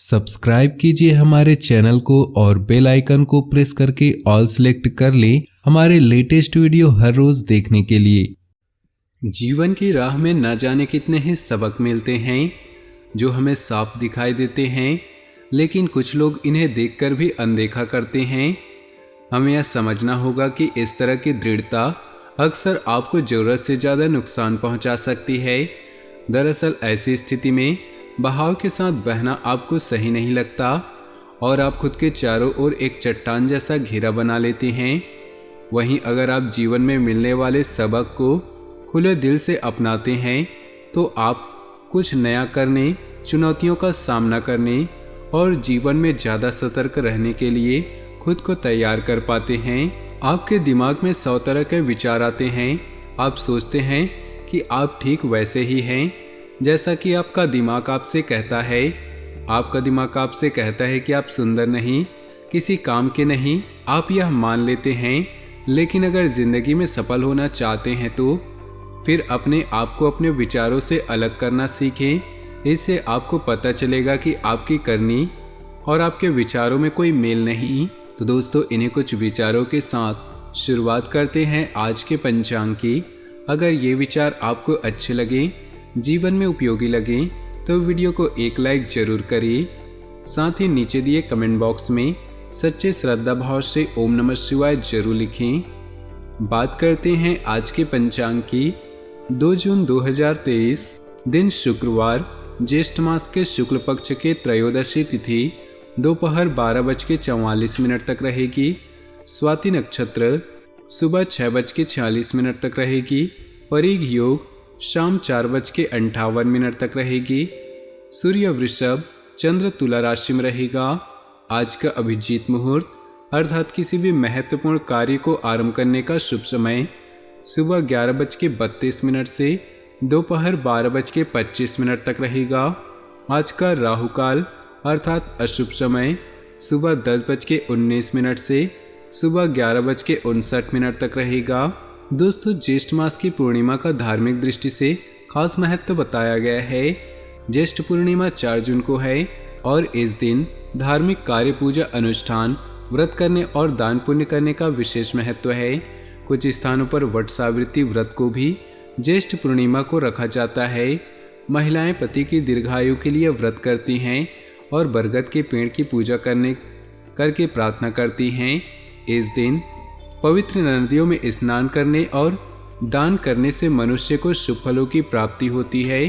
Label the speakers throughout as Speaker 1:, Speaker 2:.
Speaker 1: Subscribe कीजिए हमारे channel को और बेल आइकन को प्रेस करके ऑल सेलेक्ट कर लें हमारे लेटेस्ट वीडियो हर रोज देखने के लिए। जीवन की राह में न जाने कितने ही सबक मिलते हैं जो हमें साफ दिखाई देते हैं, लेकिन कुछ लोग इन्हें देखकर भी अनदेखा करते हैं। हमें यह समझना होगा कि इस तरह की दृढ़ता अक्सर आपको ज़रूरत से ज़्यादा नुकसान पहुंचा सकती है। दरअसल ऐसी स्थिति में बहाव के साथ बहना आपको सही नहीं लगता और आप खुद के चारों ओर एक चट्टान जैसा घेरा बना लेते हैं। वहीं अगर आप जीवन में मिलने वाले सबक को खुले दिल से अपनाते हैं तो आप कुछ नया करने, चुनौतियों का सामना करने और जीवन में ज़्यादा सतर्क रहने के लिए खुद को तैयार कर पाते हैं। आपके दिमाग में 100 तरह के विचार आते हैं। आप सोचते हैं कि आप ठीक वैसे ही हैं जैसा कि आपका दिमाग आपसे कहता है। आपका दिमाग आपसे कहता है कि आप सुंदर नहीं, किसी काम के नहीं, आप यह मान लेते हैं। लेकिन अगर ज़िंदगी में सफल होना चाहते हैं तो फिर अपने आप को अपने विचारों से अलग करना सीखें। इससे आपको पता चलेगा कि आपकी करनी और आपके विचारों में कोई मेल नहीं। तो दोस्तों, इन्हीं कुछ विचारों के साथ शुरुआत करते हैं आज के पंचांग की। अगर ये विचार आपको अच्छे लगे, जीवन में उपयोगी लगे तो वीडियो को एक लाइक जरूर करिए। साथ ही नीचे दिए कमेंट बॉक्स में सच्चे श्रद्धा भाव से ओम नमः शिवाय जरूर लिखें। बात करते हैं आज के पंचांग की। 2 जून 2023 दिन शुक्रवार, ज्येष्ठ मास के शुक्ल पक्ष के त्रयोदशी तिथि दोपहर 12:44 तक रहेगी। स्वाति नक्षत्र सुबह 6:46 तक रहेगी। परिग योग शाम 4:58 तक रहेगी। सूर्य वृषभ, चंद्र तुला राशि में रहेगा। आज का अभिजीत मुहूर्त अर्थात किसी भी महत्वपूर्ण कार्य को आरंभ करने का शुभ समय सुबह 11:32 से दोपहर 12:25 तक रहेगा। आज का राहु काल अर्थात अशुभ समय सुबह 10:19 से सुबह 11:59 तक रहेगा। दोस्तों, ज्येष्ठ मास की पूर्णिमा का धार्मिक दृष्टि से खास महत्व बताया गया है। ज्येष्ठ पूर्णिमा 4 जून को है और इस दिन धार्मिक कार्य, पूजा अनुष्ठान, व्रत करने और दान पुण्य करने का विशेष महत्व है। कुछ स्थानों पर वट सावित्री व्रत को भी ज्येष्ठ पूर्णिमा को रखा जाता है। महिलाएं पति की दीर्घायु के लिए व्रत करती हैं और बरगद के पेड़ की पूजा करके प्रार्थना करती हैं। इस दिन पवित्र नदियों में स्नान करने और दान करने से मनुष्य को शुभ फलों की प्राप्ति होती है।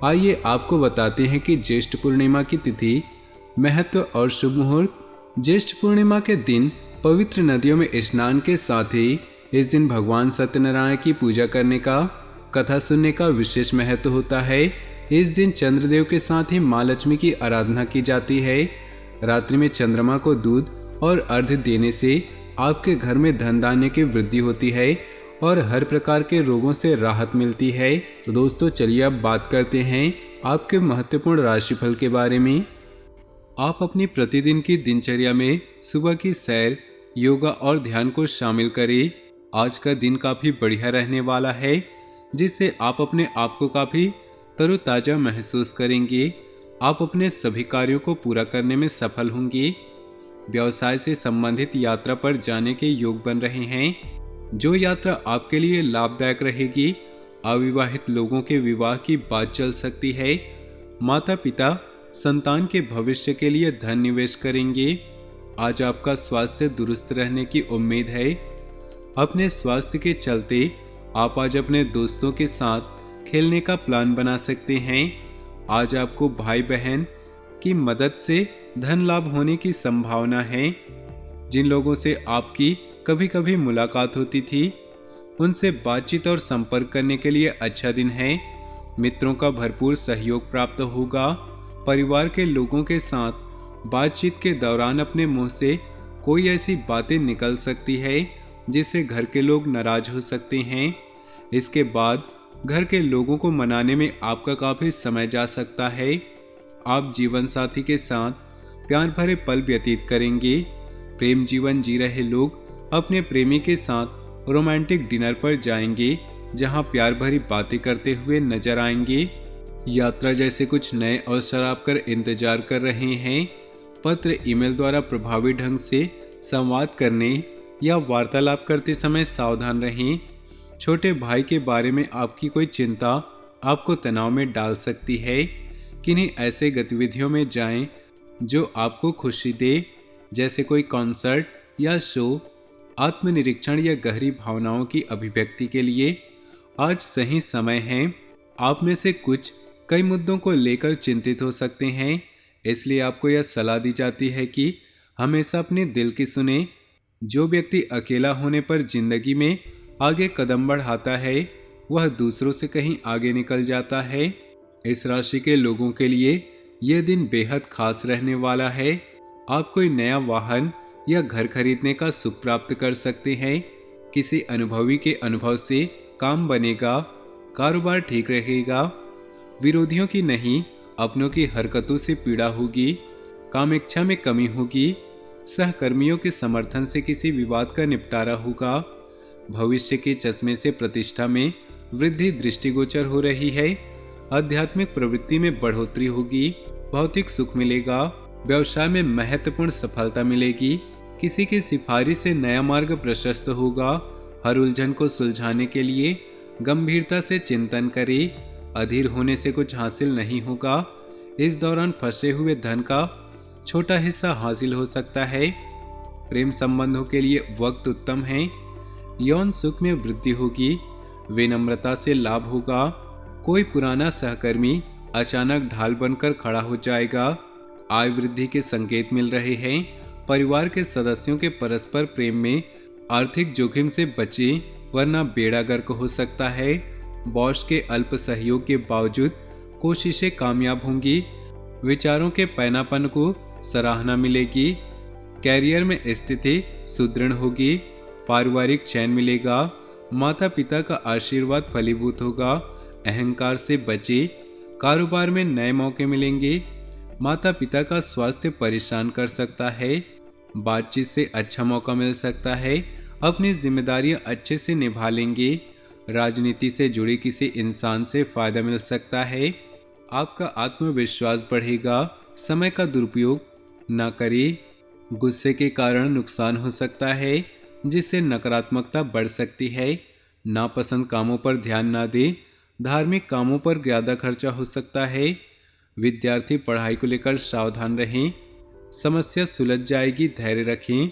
Speaker 1: आइए आपको बताते हैं कि ज्येष्ठ पूर्णिमा की तिथि, महत्व और शुभ मुहूर्त। ज्येष्ठ पूर्णिमा के दिन पवित्र नदियों में स्नान के साथ ही इस दिन भगवान सत्यनारायण की पूजा करने का, कथा सुनने का विशेष महत्व होता है। इस दिन चंद्रदेव के साथ ही माँ लक्ष्मी की आराधना की जाती है। रात्रि में चंद्रमा को दूध और अर्घ्य देने से आपके घर में धन धान्य की वृद्धि होती है और हर प्रकार के रोगों से राहत मिलती है। तो दोस्तों, चलिए अब बात करते हैं आपके महत्वपूर्ण राशिफल के बारे में। आप अपनी प्रतिदिन की दिनचर्या में सुबह की सैर, योगा और ध्यान को शामिल करें। आज का दिन काफ़ी बढ़िया रहने वाला है, जिससे आप अपने आप को काफ़ी तरोताज़ा महसूस करेंगे। आप अपने सभी कार्यों को पूरा करने में सफल होंगे। व्यवसाय से संबंधित यात्रा पर जाने के योग बन रहे हैं, जो यात्रा आपके लिए लाभदायक रहेगी। अविवाहित लोगों के विवाह की बात चल सकती है। माता पिता संतान के भविष्य के लिए धन निवेश करेंगे। आज आपका स्वास्थ्य दुरुस्त रहने की उम्मीद है। अपने स्वास्थ्य के चलते आप आज अपने दोस्तों के साथ खेलने का प्लान बना सकते हैं। आज आपको भाई बहन की मदद से धन लाभ होने की संभावना है। जिन लोगों से आपकी कभी कभी मुलाकात होती थी, उनसे बातचीत और संपर्क करने के लिए अच्छा दिन है। मित्रों का भरपूर सहयोग प्राप्त होगा। परिवार के लोगों के साथ बातचीत के दौरान अपने मुंह से कोई ऐसी बातें निकल सकती है जिससे घर के लोग नाराज हो सकते हैं। इसके बाद घर के लोगों को मनाने में आपका काफ़ी समय जा सकता है। आप जीवन साथी के साथ प्यार भरे पल व्यतीत करेंगे। प्रेम जीवन जी रहे लोग अपने प्रेमी के साथ रोमांटिक डिनर पर जाएंगे, जहां प्यार भरी बातें करते हुए नजर आएंगे। यात्रा जैसे कुछ नए अवसर आपकर इंतजार कर रहे हैं। पत्र ईमेल द्वारा प्रभावी ढंग से संवाद करने या वार्तालाप करते समय सावधान रहें। छोटे भाई के बारे में आपकी कोई चिंता आपको तनाव में डाल सकती है। किन्हीं ऐसे गतिविधियों में जाएं जो आपको खुशी दे, जैसे कोई कॉन्सर्ट या शो। आत्मनिरीक्षण या गहरी भावनाओं की अभिव्यक्ति के लिए आज सही समय है। आप में से कुछ कई मुद्दों को लेकर चिंतित हो सकते हैं, इसलिए आपको यह सलाह दी जाती है कि हमेशा अपने दिल की सुने। जो व्यक्ति अकेला होने पर जिंदगी में आगे कदम बढ़ाता है वह दूसरों से कहीं आगे निकल जाता है। इस राशि के लोगों के लिए यह दिन बेहद खास रहने वाला है। आप कोई नया वाहन या घर खरीदने का सुख प्राप्त कर सकते हैं। किसी अनुभवी के अनुभव से काम बनेगा, कारोबार ठीक रहेगा। विरोधियों की नहीं, अपनों की हरकतों से पीड़ा होगी। कामेच्छा में कमी होगी। सहकर्मियों के समर्थन से किसी विवाद का निपटारा होगा। भविष्य के चश्मे से प्रतिष्ठा में वृद्धि दृष्टिगोचर हो रही है। आध्यात्मिक प्रवृत्ति में बढ़ोतरी होगी। भौतिक सुख मिलेगा। व्यवसाय में महत्वपूर्ण सफलता मिलेगी। किसी की सिफारिश से नया मार्ग प्रशस्त होगा। हर उलझन को सुलझाने के लिए गंभीरता से चिंतन करें। अधीर होने से कुछ हासिल नहीं होगा। इस दौरान फंसे हुए धन का छोटा हिस्सा हासिल हो सकता है। प्रेम संबंधों के लिए वक्त उत्तम है। यौन सुख में वृद्धि होगी। विनम्रता से लाभ होगा। कोई पुराना सहकर्मी अचानक ढाल बनकर खड़ा हो जाएगा। आय वृद्धि के संकेत मिल रहे हैं। परिवार के सदस्यों के परस्पर प्रेम में आर्थिक जोखिम से बचें, वरना बेड़ा गर्क हो सकता है। बॉस के अल्प सहयोग के बावजूद कोशिशें कामयाब होंगी। विचारों के पैनापन को सराहना मिलेगी। कैरियर में स्थिति सुदृढ़ होगी। पारिवारिक चैन मिलेगा। माता पिता का आशीर्वाद फलीभूत होगा। अहंकार से बचे। कारोबार में नए मौके मिलेंगे। माता पिता का स्वास्थ्य परेशान कर सकता है। बातचीत से अच्छा मौका मिल सकता है। अपनी जिम्मेदारियां अच्छे से निभा लेंगे। राजनीति से जुड़े किसी इंसान से फायदा मिल सकता है। आपका आत्मविश्वास बढ़ेगा। समय का दुरुपयोग न करें। गुस्से के कारण नुकसान हो सकता है, जिससे नकारात्मकता बढ़ सकती है। नापसंद कामों पर ध्यान न दें। धार्मिक कामों पर ज़्यादा खर्चा हो सकता है। विद्यार्थी पढ़ाई को लेकर सावधान रहें। समस्या सुलझ जाएगी, धैर्य रखें।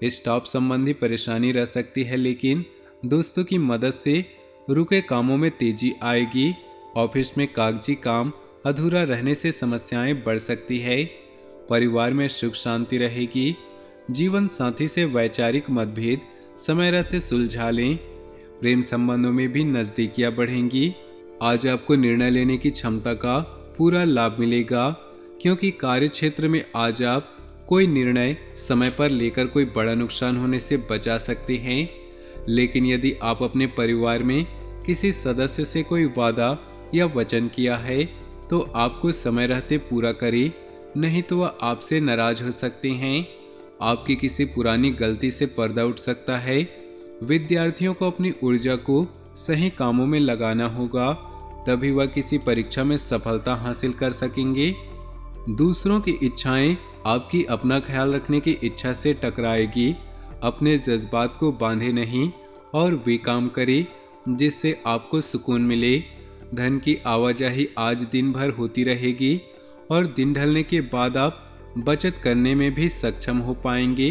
Speaker 1: स्टाफ संबंधी परेशानी रह सकती है, लेकिन दोस्तों की मदद से रुके कामों में तेजी आएगी। ऑफिस में कागजी काम अधूरा रहने से समस्याएं बढ़ सकती है। परिवार में सुख शांति रहेगी। जीवन साथी से वैचारिक मतभेद समय रहते सुलझा लें। प्रेम संबंधों में भी नजदीकियां बढ़ेंगी। आज आपको निर्णय लेने की क्षमता का पूरा लाभ मिलेगा, क्योंकि कार्य क्षेत्र में आज आप कोई निर्णय समय पर लेकर कोई बड़ा नुकसान होने से बचा सकते हैं। लेकिन यदि आप अपने परिवार में किसी सदस्य से कोई वादा या वचन किया है तो आपको समय रहते पूरा करें, नहीं तो वह आपसे नाराज हो सकते हैं। आपकी किसी पुरानी गलती से पर्दा उठ सकता है। विद्यार्थियों को अपनी ऊर्जा को सही कामों में लगाना होगा, तभी वह किसी परीक्षा में सफलता हासिल कर सकेंगे। दूसरों की इच्छाएं आपकी अपना ख्याल रखने की इच्छा से टकराएगी। अपने जज्बात को बांधे नहीं और वे काम करें जिससे आपको सुकून मिले। धन की आवाजाही आज दिन भर होती रहेगी और दिन ढलने के बाद आप बचत करने में भी सक्षम हो पाएंगे।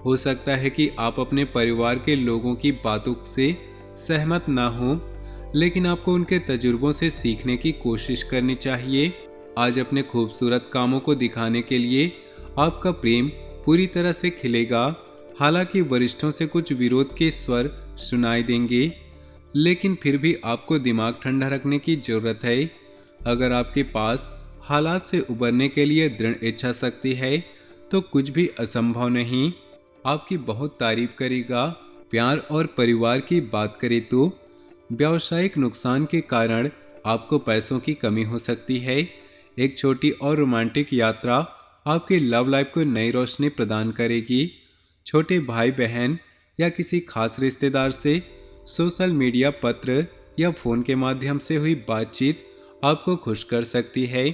Speaker 1: हो सकता है कि आप अपने परिवार के लोगों की बातों से सहमत ना हो, लेकिन आपको उनके तजुर्बों से सीखने की कोशिश करनी चाहिए। आज अपने खूबसूरत कामों को दिखाने के लिए आपका प्रेम पूरी तरह से खिलेगा। हालांकि वरिष्ठों से कुछ विरोध के स्वर सुनाई देंगे, लेकिन फिर भी आपको दिमाग ठंडा रखने की जरूरत है। अगर आपके पास हालात से उबरने के लिए दृढ़ इच्छा शक्ति है तो कुछ भी असंभव नहीं। आपकी बहुत तारीफ करेगा। प्यार और परिवार की बात करें तो व्यावसायिक नुकसान के कारण आपको पैसों की कमी हो सकती है। एक छोटी और रोमांटिक यात्रा आपकी लव लाइफ को नई रोशनी प्रदान करेगी। छोटे भाई बहन या किसी खास रिश्तेदार से सोशल मीडिया, पत्र या फोन के माध्यम से हुई बातचीत आपको खुश कर सकती है।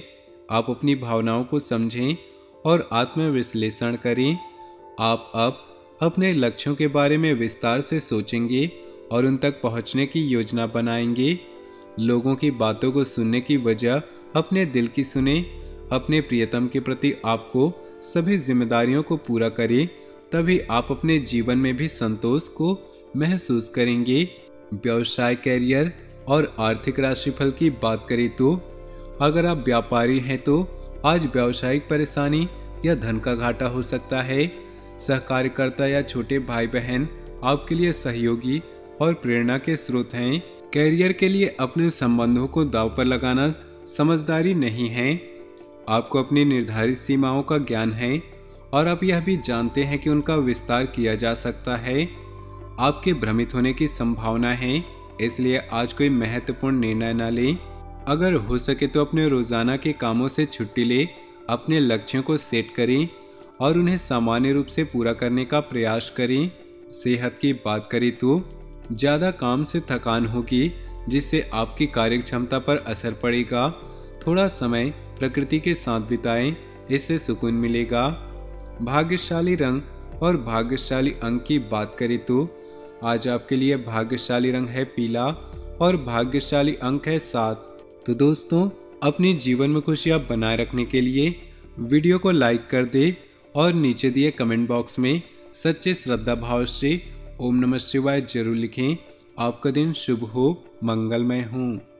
Speaker 1: आप अपनी भावनाओं को समझें और आत्मविश्लेषण करें। आप अब अपने लक्ष्यों के बारे में विस्तार से सोचेंगे और उन तक पहुंचने की योजना बनाएंगे। लोगों की बातों को सुनने की बजाय अपने दिल की सुने। अपने प्रियतम के प्रति आपको सभी जिम्मेदारियों को पूरा करें, तभी आप अपने जीवन में भी संतोष को महसूस करेंगे। व्यवसाय, कैरियर और आर्थिक राशिफल की बात करें तो अगर आप व्यापारी हैं तो आज व्यावसायिक परेशानी या धन का घाटा हो सकता है। सहकार्यकर्ता या छोटे भाई बहन आपके लिए सहयोगी और प्रेरणा के स्रोत हैं। कैरियर के लिए अपने संबंधों को दांव पर लगाना समझदारी नहीं है। आपको अपनी निर्धारित सीमाओं का ज्ञान है और आप यह भी जानते हैं कि उनका विस्तार किया जा सकता है। आपके भ्रमित होने की संभावना है, इसलिए आज कोई महत्वपूर्ण निर्णय न लें। अगर हो सके तो अपने रोजाना के कामों से छुट्टी ले, अपने लक्ष्यों को सेट करें और उन्हें सामान्य रूप से पूरा करने का प्रयास करें। सेहत की बात करें तो ज़्यादा काम से थकान होगी, जिससे आपकी कार्यक्षमता पर असर पड़ेगा। थोड़ा समय प्रकृति के साथ बिताएं, इससे सुकून मिलेगा। भाग्यशाली रंग और भाग्यशाली अंक की बात करें तो आज आपके लिए भाग्यशाली रंग है पीला और भाग्यशाली अंक है 7। तो दोस्तों, अपने जीवन में खुशियां बनाए रखने के लिए वीडियो को लाइक कर दे और नीचे दिए कमेंट बॉक्स में सच्चे श्रद्धा भाव से ओम नमः शिवाय जरूर लिखें। आपका दिन शुभ हो, मंगलमय हो।